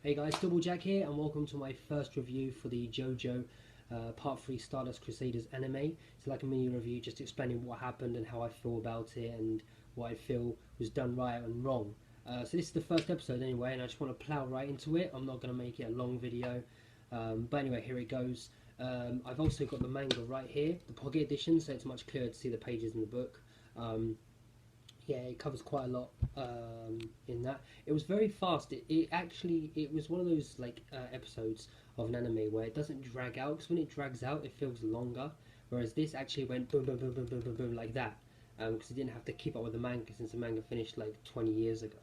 Hey guys, Double Jack here, and welcome to my first review for the JoJo Part 3 Stardust Crusaders anime. It's like a mini review just explaining what happened and how I feel about it and what I feel was done right and wrong. So this is the first episode anyway, and I just want to plow right into it. I'm not going to make it a long video, but anyway, here it goes. I've also got the manga right here, the pocket edition, so it's much clearer to see the pages in the book. Yeah, it covers quite a lot in that. It was very fast. It was one of those like episodes of an anime where it doesn't drag out, because when it drags out it feels longer, whereas this actually went boom boom boom boom boom boom boom like that, because it didn't have to keep up with the manga since the manga finished like 20 years ago.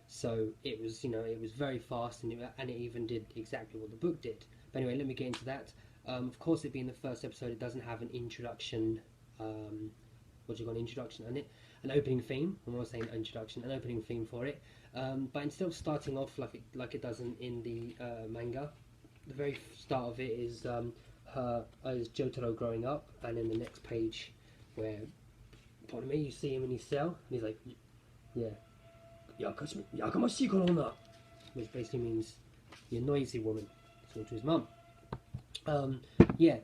So it was, it was very fast, and it even did exactly what the book did. But anyway, let me get into that. Of course, it being the first episode, it doesn't have an introduction. What do you got? An introduction and an opening theme. I'm not saying introduction, an opening theme for it. But instead of starting off like it does in the manga, the very start of it is is Jotaro growing up, and in the next page, where, pardon me, you see him in his cell, and he's like, yeah, yakamashii, which basically means you noisy woman. So to his mum. Yeah,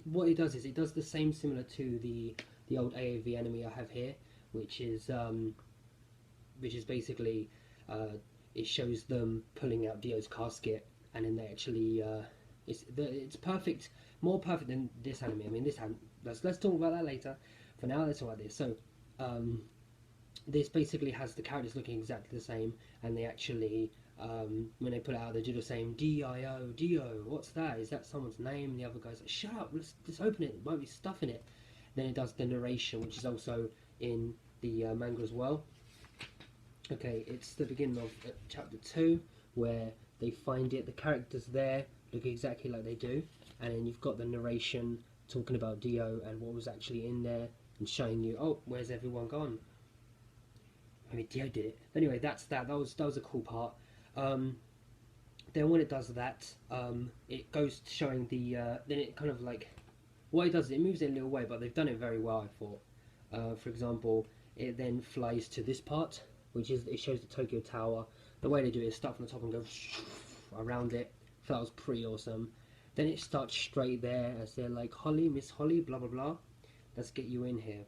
what it does is it does the same, similar to the old AAV anime I have here, which is basically it shows them pulling out Dio's casket, and then they actually it's perfect, more perfect than this anime. I mean, let's talk about that later. For now, let's talk about this. So this basically has the characters looking exactly the same, and they actually when they put it out, they do the same Dio, Dio. What's that? Is that someone's name? And the other guy's like, shut up, let's open it. There might be stuff in it. Then it does the narration, which is also in the manga as well. Okay, it's the beginning of chapter 2, where they find it. The characters there look exactly like they do, and then you've got the narration talking about Dio and what was actually in there, and showing you, oh, where's everyone gone? Maybe Dio did it. Anyway, that was a cool part. Then when it does that, it goes to showing the then it kind of like, what it does is it moves it a little way, but they've done it very well, I thought. For example, it then flies to this part, which is, it shows the Tokyo Tower. The way they do it is start from the top and go around it. I thought that was pretty awesome. Then it starts straight there as they're like, Holly, Miss Holly, blah blah blah. Let's get you in here.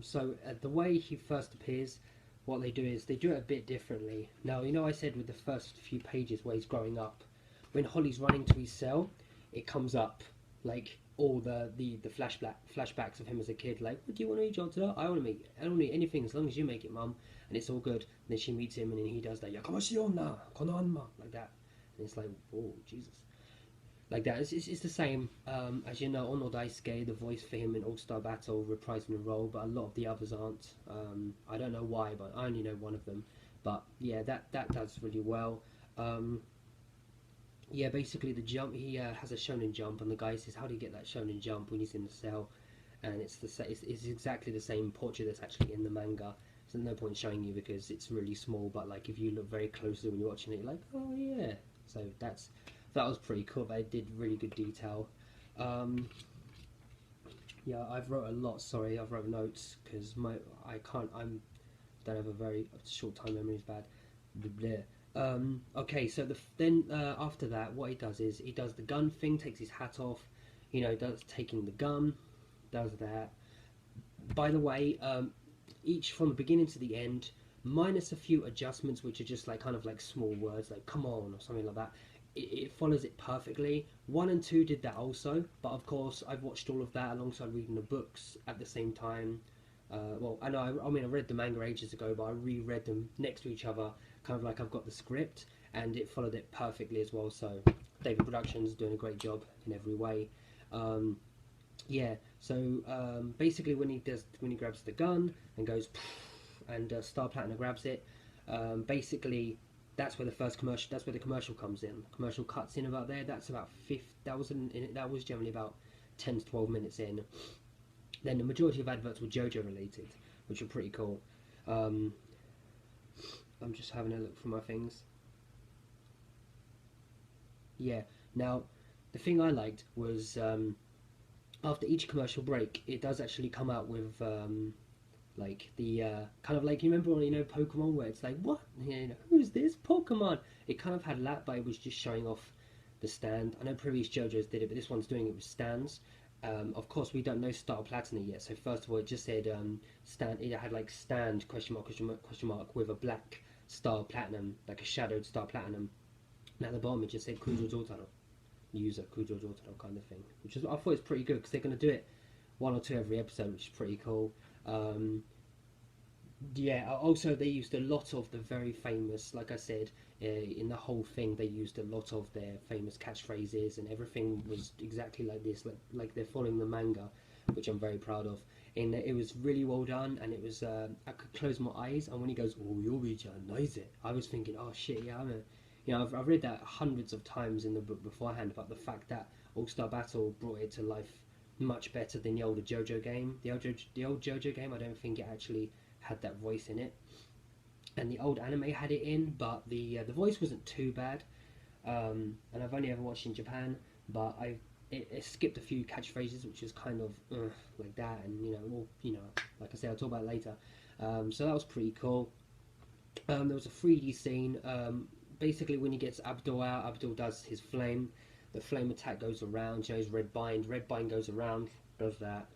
So the way he first appears, what they do is they do it a bit differently. Now, I said with the first few pages where he's growing up, when Holly's running to his cell, it comes up like all the flashbacks of him as a kid, like, what do you want to eat, Jotaro? I don't want to eat anything as long as you make it, mum. And it's all good. And then she meets him, and then he does that, yakamashii onna, kono anma, like that. And it's like, oh, Jesus. Like that. It's the same. As you know, Ono Daisuke, the voice for him in All-Star Battle, reprising the role, but a lot of the others aren't. I don't know why, but I only know one of them. But yeah, that does really well. Yeah, basically the jump, he has a shonen jump, and the guy says, how do you get that shonen jump when he's in the cell? And it's exactly the same portrait that's actually in the manga. So no point showing you because it's really small, but like if you look very closely when you're watching it, you're like, oh yeah. So that was pretty cool. They did really good detail. Yeah, I've wrote a lot. Sorry, I've wrote notes because I don't have a very short time memory. Is bad. Okay, so then after that, what he does is he does the gun thing, takes his hat off, does taking the gun, does that. By the way, each from the beginning to the end, minus a few adjustments, which are just like kind of like small words, like "come on" or something like that. It follows it perfectly. 1 and 2 did that also, but of course I've watched all of that alongside reading the books at the same time. Well, I know, I read the manga ages ago, but I reread them next to each other, kind of like I've got the script, and it followed it perfectly as well. So David Productions doing a great job in every way. Yeah, so basically when he grabs the gun and goes, and Star Platinum grabs it, basically that's where the commercial comes in. Commercial cuts in about there. That's about that was generally about 10 to 12 minutes in. Then the majority of adverts were JoJo related, which were pretty cool. I'm just having a look for my things. Yeah, now the thing I liked was after each commercial break, it does actually come out with like the kind of like, you remember, you know, Pokemon, where it's like, what, you know, who's this Pokemon? It kind of had that, but it was just showing off the stand. I know previous JoJo's did it, but this one's doing it with stands. Of course, we don't know Star Platinum yet, so first of all, it just said stand. It had like stand question mark question mark question mark with a black Star Platinum, like a shadowed Star Platinum. And at the bottom, it just said Kujo Jotaro, user Kujo Jotaro kind of thing, which is, I thought, it's pretty good, because they're going to do it one or two every episode, which is pretty cool. Yeah, also they used a lot of the very famous, like I said, in the whole thing, they used a lot of their famous catchphrases, and everything was exactly like this, like they're following the manga, which I'm very proud of. And it was really well done, and it was, I could close my eyes, and when he goes, oh, Yobi-chan, nice it, I was thinking, oh shit, yeah, you know, I've read that hundreds of times in the book beforehand, but the fact that All-Star Battle brought it to life much better than the older JoJo game. The old JoJo game, I don't think it actually had that voice in it, and the old anime had it in, but the voice wasn't too bad. And I've only ever watched in Japan, but it skipped a few catchphrases, which was kind of like that, and you know, well, you know, like I said, I'll talk about it later. So that was pretty cool. There was a 3D scene. Basically, when he gets Abdul out, Abdul does his flame. The flame attack goes around. You know, his red bind goes around, does that.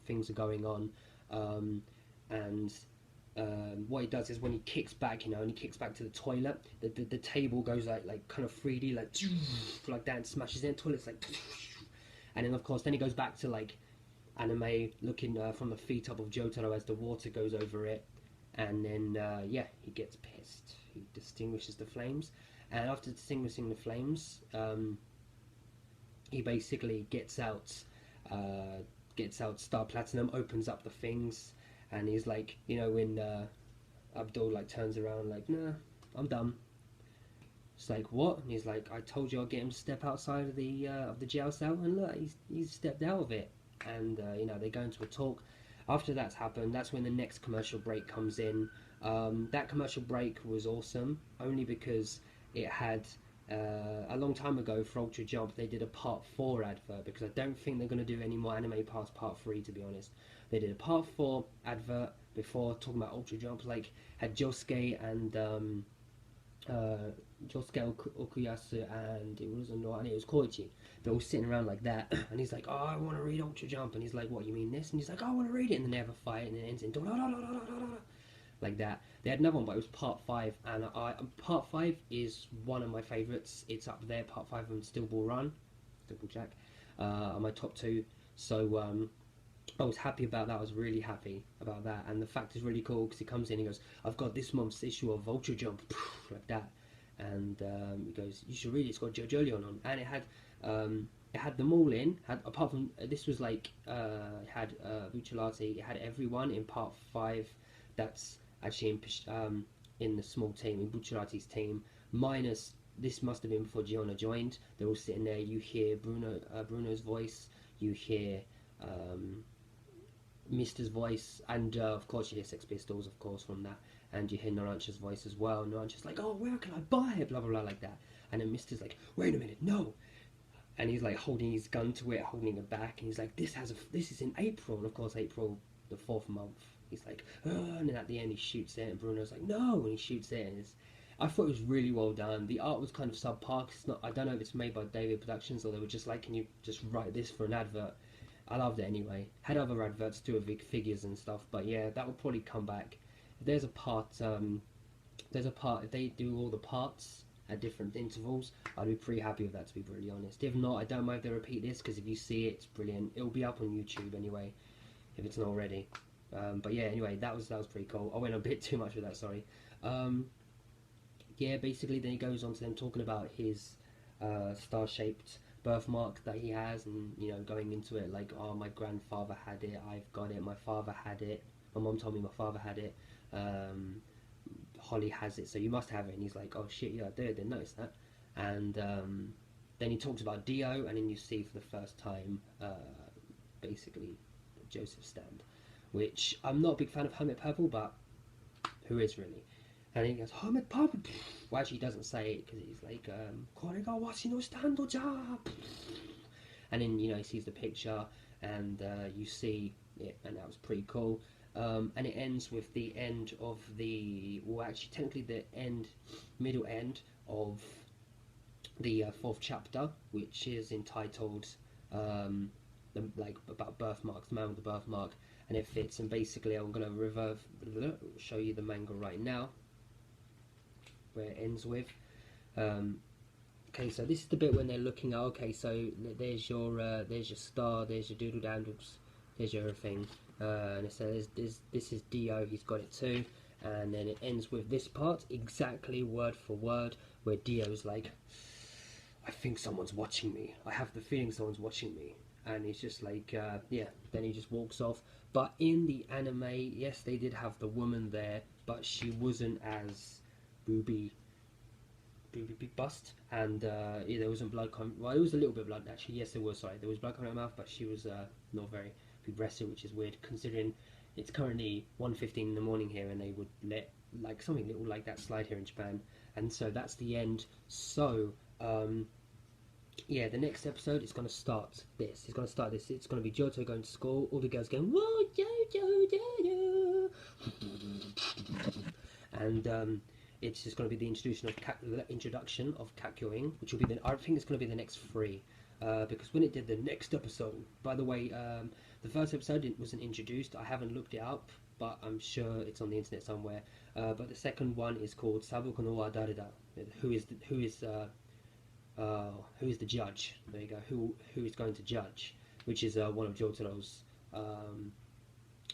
Things are going on. And what he does is, when he kicks back, you know, and he kicks back to the toilet, the table goes like kind of 3D, like that, and smashes in. The toilet's like, and then of course, then he goes back to like anime, looking from the feet up of Jotaro as the water goes over it, and then yeah, he gets pissed. He distinguishes the flames, and after distinguishing the flames, he basically gets out Star Platinum, opens up the things. And he's like, you know, when Abdul like turns around like, nah, I'm done. It's like, what? And he's like, I told you I'll get him to step outside of the jail cell, and look, he's stepped out of it. And you know, they go into a talk. After that's happened, that's when the next commercial break comes in. That commercial break was awesome, only because it had a long time ago for Ultra Jump, they did a Part 4 advert, because I don't think they're going to do any more anime past Part 3, to be honest. They did a Part 4 advert before, talking about Ultra Jump, like, had Josuke and Josuke Okuyasu, and it was Koichi. They're all sitting around like that, and he's like, oh, I want to read Ultra Jump, and he's like, what, you mean this? And he's like, oh, I want to read it, and then they have a fight, and it ends in like that. They had another one, but it was Part 5, and Part 5 is one of my favourites. It's up there, Part 5 and Steel Ball Run, Jack, are my top two. So I was happy about that. I was really happy about that, and the fact is really cool, because he comes in and he goes, I've got this month's issue of Ultra Jump, like that, and he goes, you should read it, it's got JoJo on, and it had them all in, apart from, this was like, it had Bucciolati, it had everyone in Part 5 that's actually in the small team, in Bucciolati's team, minus, this must have been before Gianna joined. They're all sitting there, you hear Bruno's voice, you hear Mister's voice, and of course you hear Sex Pistols, of course, from that, and you hear Narancha's voice as well. Narancha's like, oh, where can I buy it, blah blah blah, like that, and then Mister's like, wait a minute, no, and he's like holding his gun to it, holding it back, and he's like, this is in April, and of course April, the 4th month, he's like, oh, and then at the end he shoots it, and Bruno's like, no, and he shoots it, and I thought it was really well done. The art was kind of subpar, 'cause it's not, I don't know if it's made by David Productions, or they were just like, can you just write this for an advert? I loved it anyway. Had other adverts too, with figures and stuff, but yeah, that will probably come back. If there's a part, if they do all the parts at different intervals, I'd be pretty happy with that, to be brutally honest. If not, I don't mind if they repeat this, because if you see it, it's brilliant. It'll be up on YouTube anyway, if it's not already. But yeah, anyway, that was pretty cool. I went a bit too much with that, sorry. Yeah, basically then he goes on to them talking about his star-shaped birthmark that he has, and you know, going into it like, oh, my grandfather had it, I've got it, my father had it, my mom told me my father had it, Holly has it, so you must have it. And he's like, oh shit, yeah, I didn't notice that. And then he talks about Dio, and then you see for the first time basically Joseph's stand, which I'm not a big fan of Hermit Purple, but who is really? And he goes, Hermit Purple. Well, actually, he doesn't say it, because he's like, Korega washi no stand ja. And then, you know, he sees the picture, and you see it, and that was pretty cool. and it ends with the end of the, well, actually technically the middle end of the fourth chapter, which is entitled like about birthmarks, the man with the birthmark, and it fits. And basically, I'm gonna show you the manga right now, where it ends with. Okay, so this is the bit when they're looking at. Okay, so there's your star, there's your doodle dandles, there's your everything, and it says this is Dio. He's got it too. And then it ends with this part, exactly word for word, where Dio's like, I think someone's watching me. I have the feeling someone's watching me. And he's just like, yeah, then he just walks off. But in the anime, yes, they did have the woman there, but she wasn't as booby bust. And yeah, there wasn't blood coming, well, there was a little bit of blood, actually, yes there was, sorry. There was blood coming out of her mouth, but she was not very aggressive, which is weird, considering it's currently 1:15 in the morning here, and they would let like something little like that slide here in Japan. And so that's the end. So yeah, the next episode is going to start this. It's going to start this. It's going to be Johto going to school, all the girls going, whoa, Jojo, Jojo. And it's just going to be the introduction of Kakyoin, which will be I think it's going to be the next 3. Because when it did the next episode, by the way, the first episode it wasn't introduced. I haven't looked it up, but I'm sure it's on the internet somewhere. But the second one is called Sabuku no wa Dareda, who is the judge. There you go. Who is going to judge? Which is one of Jotaro's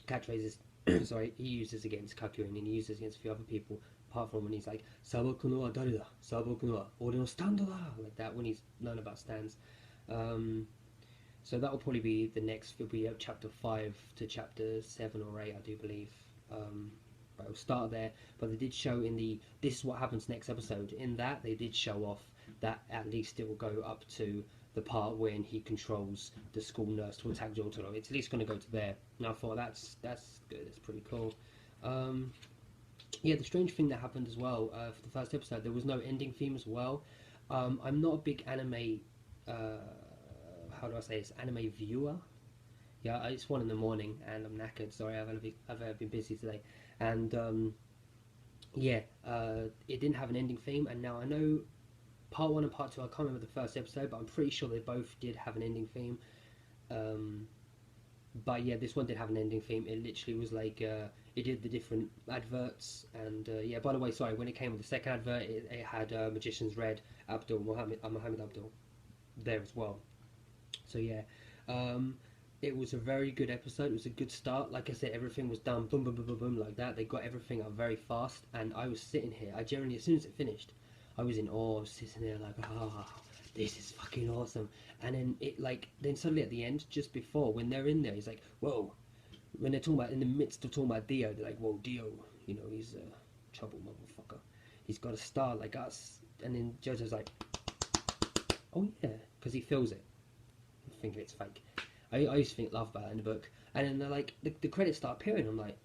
catchphrases. Sorry, he uses against Kakyoin, and he uses against a few other people. Apart from when he's like Sabuku no wa Dareda, Sabuku no wa ore no stand da, like that, when he's learned about stands. So that will probably be the next. It'll be chapter 5 to chapter 7 or 8, I do believe. But it'll start there. But they did show in the this is what happens next episode. In that they did show off that at least it will go up to the part when he controls the school nurse to attack Jotaro. It's at least going to go to there. And I thought that's good. That's pretty cool. Yeah, the strange thing that happened as well for the first episode, there was no ending theme as well. I'm not a big anime. How do I say this? Anime viewer. Yeah, it's 1 in the morning and I'm knackered. Sorry, I've been busy today. And yeah, it didn't have an ending theme. And now I know part 1 and part 2. I can't remember the first episode, but I'm pretty sure they both did have an ending theme. But yeah, this one did have an ending theme. It literally was like it did the different adverts. And yeah, by the way, sorry, when it came with the second advert, it had Magician's Red Mohammed Abdul there as well. So yeah, it was a very good episode. It was a good start. Like I said, everything was done boom boom boom boom boom like that. They got everything up very fast, and I was sitting here. I generally, as soon as it finished, I was in awe. I was sitting there like, this is fucking awesome. And then then suddenly at the end, just before when they're in there, he's like, whoa. When they're talking about, in the midst of talking about Dio, they're like, whoa, Dio, you know, he's a trouble motherfucker. He's got a star like us. And then Jojo's like, oh yeah, because he feels it. I think it's fake. I used to think love about it in the book. And then they're like, the credits start appearing. I'm like,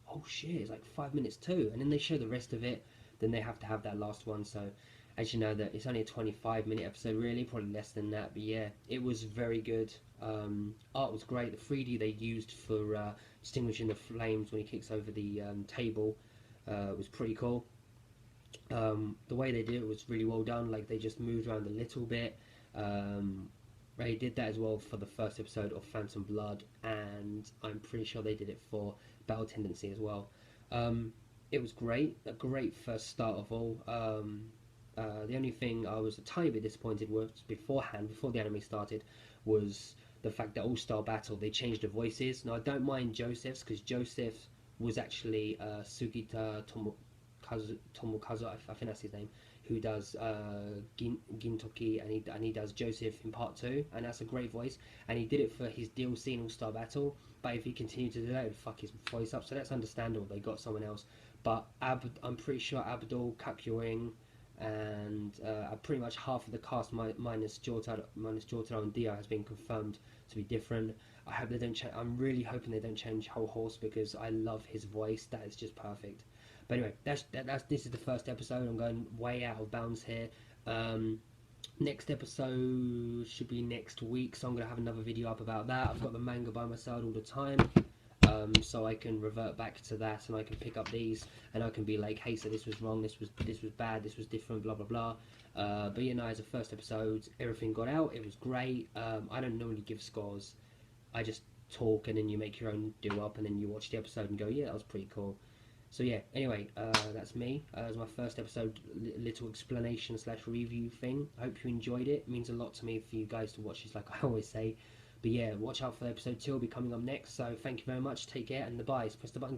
oh shit, it's like 5 minutes too. And then they show the rest of it. Then they have to have that last one. So as you know, that it's only a 25-minute episode, really, probably less than that. But yeah, it was very good. Art was great. The 3D they used for distinguishing the flames when he kicks over the table was pretty cool. The way they did it was really well done. Like, they just moved around a little bit. They did that as well for the first episode of Phantom Blood, and I'm pretty sure they did it for Battle Tendency as well. It was great, a great first start of all. The only thing I was a tiny bit disappointed was before the anime started, was the fact that All-Star Battle, they changed the voices. Now, I don't mind Joseph's, because Joseph was actually Sugita Tomokazu, I think that's his name, who does Gintoki, and he does Joseph in part 2, and that's a great voice. And he did it for his DLC in All-Star Battle, but if he continued to do that, it would fuck his voice up, so that's understandable. They got someone else. But I'm pretty sure Abdul, Kakyoin, and pretty much half of the cast minus Jotaro and Dio has been confirmed to be different. I hope they don't change. I'm really hoping they don't change Whole Horse, because I love his voice. That is just perfect. But anyway, this is the first episode. I'm going way out of bounds here. Next episode should be next week, so I'm going to have another video up about that. I've got the manga by my side all the time, so I can revert back to that, and I can pick up these, and I can be like, hey, so this was wrong, this was bad, this was different, blah blah blah. But you know, as a first episode, everything got out, it was great. I don't normally give scores, I just talk, and then you make your own do up, and then you watch the episode and go, yeah, that was pretty cool. So yeah, anyway, that's me. It was my first episode, little explanation slash review thing. I hope you enjoyed it. It means a lot to me for you guys to watch this, like I always say. But yeah, watch out for episode 2, will be coming up next. So thank you very much, take care, and the buys. Press the button.